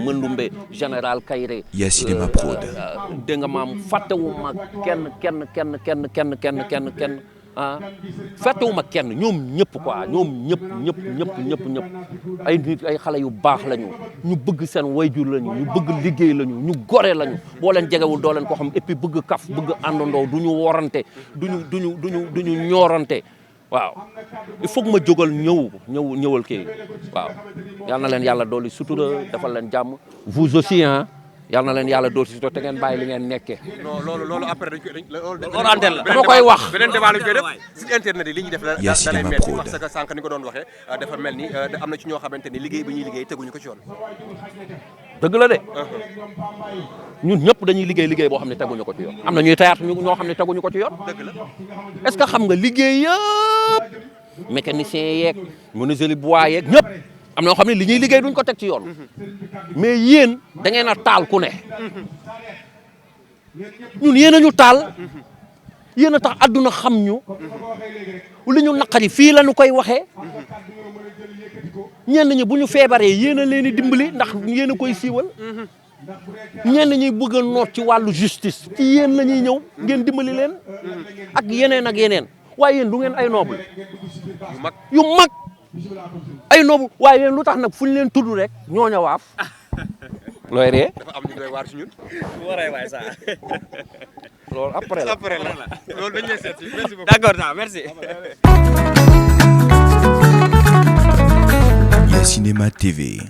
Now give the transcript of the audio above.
Mëndumbe général Kayré YACINEMA Prod dégg nga maam fàttewuma kenn ah fàttewuma kenn ñoom ñëpp quoi ñoom ñëpp ay nit ay xale yu baax lañu ñu bëgg seen wayjur lañu ñu bëgg liggéey lañu ñu gore lañu boo leen jegewul doo leen ko xam et puis bëgg kaf bëgg àndandoo du ñu worante duñu ñoorante waaw il faut que ma jógal ñëwal kii waaw yal na leen yàlla dooli sutura defal leen jàmm vous aussi hein yal na leen yàlla dooli sutura te ngeen bàyyi li ngeen nekkee. non loolu après loolu antenne la dama koy wax. beneen débat lañ koy def si internet yi li ñuy def da lay metti parce que sànq ni ko doon waxee dafa mel ni am na ci ñoo xamante ni liggéey bi ñuy liggéey teguñu ko ci yoon. dëgg la de ñun ñëpp dañuy liggéey boo xam ne teguñu ko ci yoon am na ñuy tayaat ñoo xam ne teguñu ko ci yoon. dëgg la est-ce que xam nga liggéey yëpp mécanicien yeeg menuisier bois yeeg ñëpp am na ñoo xam ne li ñuy liggéey duñ ko teg ci yoon mais yéen da ngeen a taal ku ne ñun yéen a ñu taal yéen a tax adduna xam ñu li ñu naqari fii la ñu koy waxee ñenn ñi bu ñu feebaree yéen a leen di dimbali ndax yéen a koy siiwal ñenn ñi bëgg a noot ci wàllu justice ci yéen la ñuy ñëw ngeen dimbali leen ak yeneen waaye yéen du ngeen ay noble yu mag ay noble waaye yéen lu tax nag fu ñu leen tudd rek ñooña waaf looy ree dafa am ñu doy waar ci ñun. waray waay ça. loolu après la loolu dañu lay seet si merci beaucoup. D'accord ça merci. YACINEMA TV